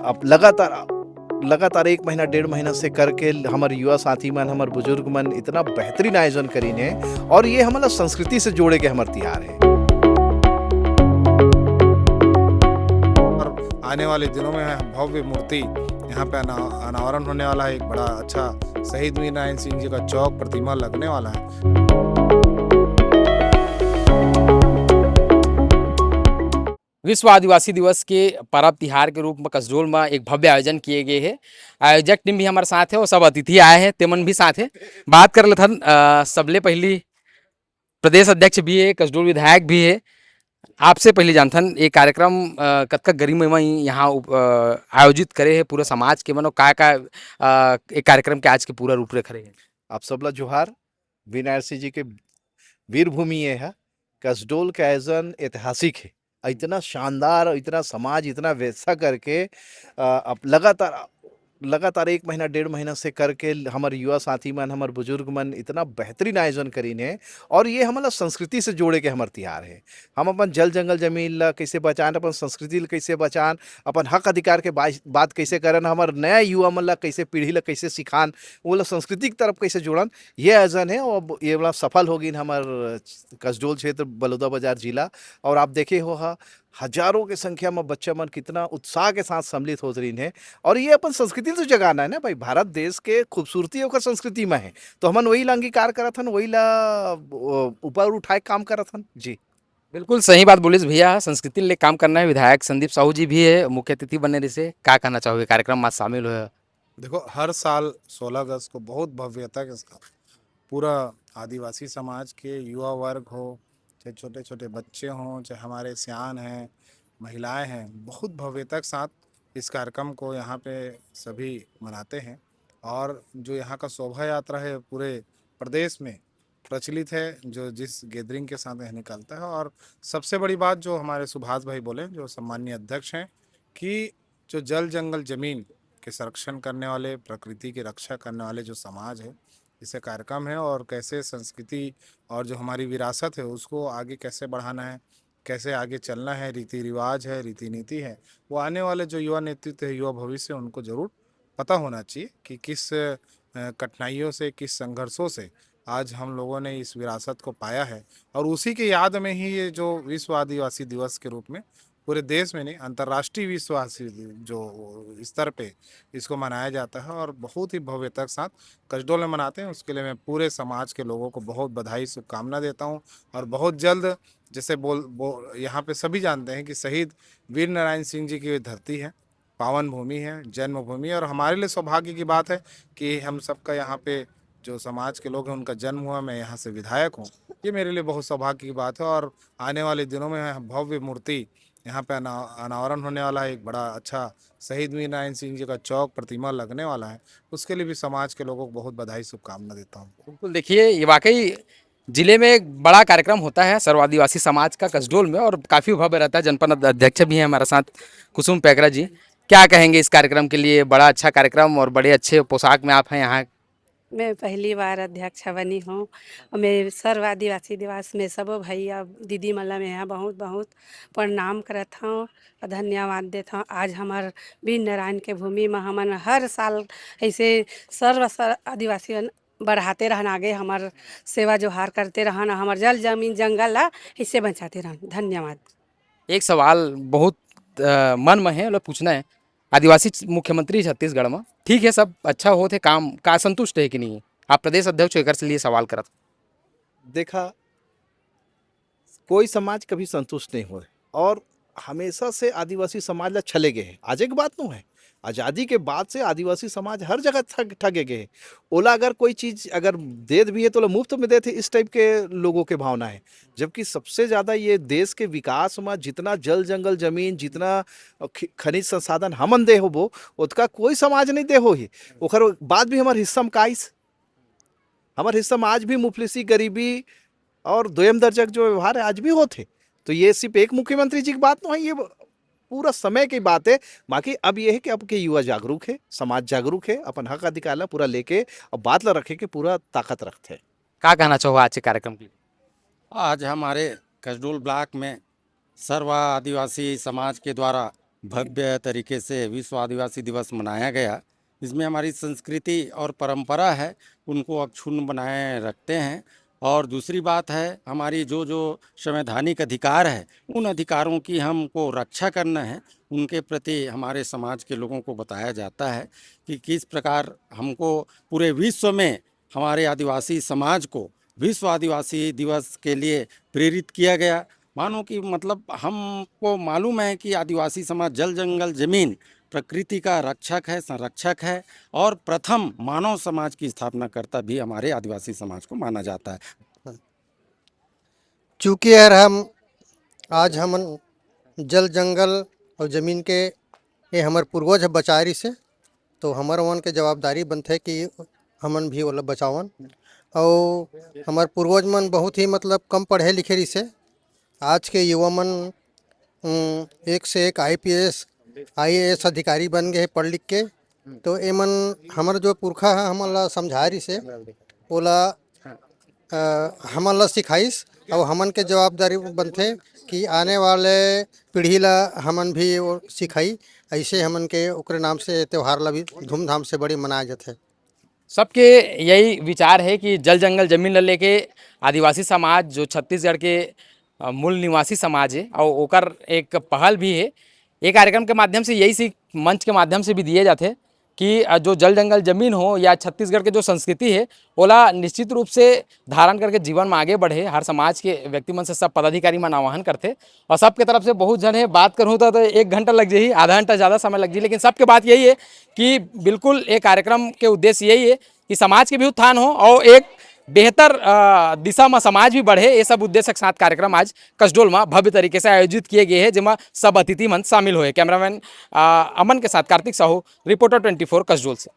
अब लगातार 1 महीना 1.5 महीना से करके हमर युवा साथी मन हमर बुजुर्ग मन इतना बेहतरीन आयोजन करीन है और ये हमला संस्कृति से जोड़े के हमर तिहार है। और आने वाले दिनों में भव्य मूर्ति यहाँ पे अनावरण होने वाला है। एक बड़ा अच्छा शहीद वीर नारायण सिंह जी का चौक प्रतिमा लगने वाला है। विश्व आदिवासी दिवस के पर्व तिहार के रूप में कसडोल में एक भव्य आयोजन किए गए हैं। आयोजक टीम भी हमारे साथ है और सब अतिथि आए हैं तेमन भी साथ है। बात कर लेथन सबले पहली प्रदेश अध्यक्ष भी है, कसडोल विधायक भी है। आपसे पहले जानथन ये कार्यक्रम कतका गरिमा में यहाँ आयोजित करे है पूरा समाज के मनो का एक कार्यक्रम के आज के पूरा रूपरेखा रहे हैं। आप सबला जोहार। वीर नारायण सिंह जी के वीर भूमि ये है। कसडोल का आयोजन ऐतिहासिक है। इतना शानदार, इतना समाज इतना वैसा करके अब लगातार 1 महीना 1.5 महीना से करके हमर युवा साथी मन हमर बुजुर्ग मन इतना बेहतरीन आयोजन करीन है और ये हमला संस्कृति से जोड़े के हमर तिहार है। हम अपन जल जंगल जमीन ला कैसे बचान, अपन संस्कृति ला कैसे बचान, अपन हक अधिकार के बात कैसे करन, हमर नया युवा मन ला कैसे पीढ़ी ला कैसे सिखान, वो ला संस्कृति की तरफ कैसे जोड़न, ये आयोजन है। और ये वाला सफल हो गई हमर कसडोल क्षेत्र बलौदा बाजार जिला। और आप देखे हो हजारों के संख्या में बच्चा मन कितना उत्साह के साथ सम्मिलित हो रही है। और ये अपन संस्कृति तो जगाना है ना भाई, भारत देश के खूबसूरती ओकर संस्कृति में है, तो हमन वही ला अंगीकार करत हन, वही ला ऊपर उठाए काम करत हन जी। बिल्कुल सही बात बोलिस भैया, संस्कृति ले काम करना है। विधायक संदीप साहू जी भी है मुख्य अतिथि बने रही से, क्या कहना चाहोगे कार्यक्रम में शामिल हुए? देखो, हर साल 16 अगस्त को बहुत भव्यता के साथ पूरा आदिवासी समाज के युवा वर्ग हो, चाहे छोटे छोटे बच्चे हों, चाहे हमारे सियान हैं, महिलाएं हैं, बहुत भव्यता के साथ इस कार्यक्रम को यहाँ पे सभी मनाते हैं। और जो यहाँ का शोभा यात्रा है पूरे प्रदेश में प्रचलित है, जो जिस गैदरिंग के साथ यह निकलता है। और सबसे बड़ी बात जो हमारे सुभाष भाई बोले, जो सम्मानीय अध्यक्ष हैं, कि जो जल जंगल जमीन के संरक्षण करने वाले, प्रकृति की रक्षा करने वाले जो समाज है, इसे कार्यक्रम है और कैसे संस्कृति और जो हमारी विरासत है उसको आगे कैसे बढ़ाना है, कैसे आगे चलना है, रीति रिवाज है, रीति नीति है, वो आने वाले जो युवा नेतृत्व है, युवा भविष्य, उनको जरूर पता होना चाहिए कि किस कठिनाइयों से, किस संघर्षों से आज हम लोगों ने इस विरासत को पाया है। और उसी के याद में ही ये जो विश्व आदिवासी दिवस के रूप में पूरे देश में नहीं, अंतर्राष्ट्रीय विश्व आदिवासी जो स्तर पे इसको मनाया जाता है और बहुत ही भव्यता के साथ कसडोल में मनाते हैं। उसके लिए मैं पूरे समाज के लोगों को बहुत बधाई, शुभकामना देता हूँ। और बहुत जल्द, जैसे यहाँ पे सभी जानते हैं कि शहीद वीर नारायण सिंह जी की धरती है, पावन भूमि है, जन्मभूमि। और हमारे लिए सौभाग्य की बात है कि हम सबका यहाँ पे जो समाज के लोग हैं उनका जन्म हुआ, मैं यहाँ से विधायक हूँ, ये मेरे लिए बहुत सौभाग्य की बात है। और आने वाले दिनों में भव्य मूर्ति यहाँ पे अनावरण होने वाला है। एक बड़ा अच्छा शहीद वीर नारायण सिंह जी का चौक प्रतिमा लगने वाला है। उसके लिए भी समाज के लोगों को बहुत बधाई, शुभकामना देता हूँ। बिल्कुल, देखिए ये वाकई जिले में एक बड़ा कार्यक्रम होता है सर्व आदिवासी समाज का कसडोल में और काफ़ी भव्य रहता है। जनपद अध्यक्ष भी हैं हमारे साथ, कुसुम पैकरा जी, क्या कहेंगे इस कार्यक्रम के लिए? बड़ा अच्छा कार्यक्रम और बड़े अच्छे पोशाक में आप हैं यहाँ। मैं पहली बार अध्यक्ष बनी हूँ और मैं सर्व आदिवासी दिवस में सब भैया दीदी मला में यहाँ बहुत बहुत प्रणाम करत हूँ और धन्यवाद देता हूँ। आज हमार वीर नारायण के भूमि में हमन हर साल ऐसे सर्व आदिवासी बढ़ाते रहन, आगे हमार सेवा जोहार करते रहन, हमार जल जमीन जंगल ला ऐसे बचाते रहन। धन्यवाद। एक सवाल बहुत मन में है, मतलब पूछना है। आदिवासी मुख्यमंत्री छत्तीसगढ़ में, ठीक है, सब अच्छा होते काम का, संतुष्ट है कि नहीं? आप प्रदेश अध्यक्ष एक लिए सवाल करत। देखा, कोई समाज कभी संतुष्ट नहीं हो और हमेशा से आदिवासी समाज ला छले गए हैं। आज एक बात नो है, आज़ादी के बाद से आदिवासी समाज हर जगह ठगे गए हैं। ओला अगर कोई चीज़ अगर दे भी है तो ओला मुफ्त में देते, इस टाइप के लोगों के भावना है। जबकि सबसे ज़्यादा ये देश के विकास में जितना जल जंगल जमीन, जितना खनिज संसाधन हमन दे हो वो उसका कोई समाज नहीं दे हो ही। ओकर बाद भी हमारे हिस्सा में काइस, हमारे हिस्सा में आज भी मुफलिसी, गरीबी और दोयम दर्जा जो व्यवहार है आज भी होते। तो ये सिर्फ एक मुख्यमंत्री जी की बात नहीं है, ये पूरा समय की बात है। बाकी अब ये है कि अब के युवा जागरूक है, समाज जागरूक है, अपन हक अधिकार ला पूरा लेके और बात ला रखे के पूरा ताकत रखते हैं। क्या कहना चाहो आज के कार्यक्रम के लिए? आज हमारे कसडोल ब्लॉक में सर्व आदिवासी समाज के द्वारा भव्य तरीके से विश्व आदिवासी दिवस मनाया गया। इसमें हमारी संस्कृति और परंपरा है उनको अक्षुण्ण बनाए रखते हैं। और दूसरी बात है हमारी जो जो संवैधानिक अधिकार है उन अधिकारों की हमको रक्षा करना है। उनके प्रति हमारे समाज के लोगों को बताया जाता है कि किस प्रकार हमको पूरे विश्व में हमारे आदिवासी समाज को विश्व आदिवासी दिवस के लिए प्रेरित किया गया। मानो कि मतलब हमको मालूम है कि आदिवासी समाज जल जंगल जमीन प्रकृति का रक्षक है, संरक्षक है और प्रथम मानव समाज की स्थापना करता भी हमारे आदिवासी समाज को माना जाता है। चूँकि यार हम आज हमन जल जंगल और ज़मीन के ये हमार पूर्वज है बचारी से, तो हमर वन के जवाबदारी बनथे कि हमन भी ओला बचावन। और हमार पूर्वज मन बहुत ही मतलब कम पढ़े लिखे रही से। आज के युवा मन एक से एक IPS IAS अधिकारी बन गए पढ़ लिख के। तो एमन हमर जो पुरखा है हमन ला समझा रही से ओला हमन ला सिखाइस और हमन के जवाबदारी बनथे कि आने वाले पीढ़ी ला हमन भी वो सिखाई। ऐसे हमन के ओकरे नाम से त्यौहार ला भी धूमधाम से बड़ी मनाया जाते। सबके यही विचार है कि जल जंगल जमीन ल लेके आदिवासी समाज जो छत्तीसगढ़ के मूल निवासी समाज है और ओकर एक पहल भी है। ये कार्यक्रम के माध्यम से यही सीख मंच के माध्यम से भी दिए जाते कि जो जल जंगल जमीन हो या छत्तीसगढ़ के जो संस्कृति है ओला निश्चित रूप से धारण करके जीवन में आगे बढ़े। हर समाज के व्यक्ति मन से सब पदाधिकारी मन आह्वान करते और सबके तरफ से बहुत जन है। बात करूँ तो 1 घंटा लग जाए, आधा घंटा ज़्यादा समय लग जाए, लेकिन सबके बात यही है कि बिल्कुल ये कार्यक्रम के उद्देश्य यही है कि समाज के भी उत्थान हो और एक बेहतर दिशा में समाज भी बढ़े। ये सब उद्देश्य के साथ कार्यक्रम आज कसडोल में भव्य तरीके से आयोजित किए गए हैं, जिसमें सब अतिथि मन शामिल हुए। कैमरामैन अमन के साथ कार्तिक साहू, रिपोर्टर 24 कसडोल से।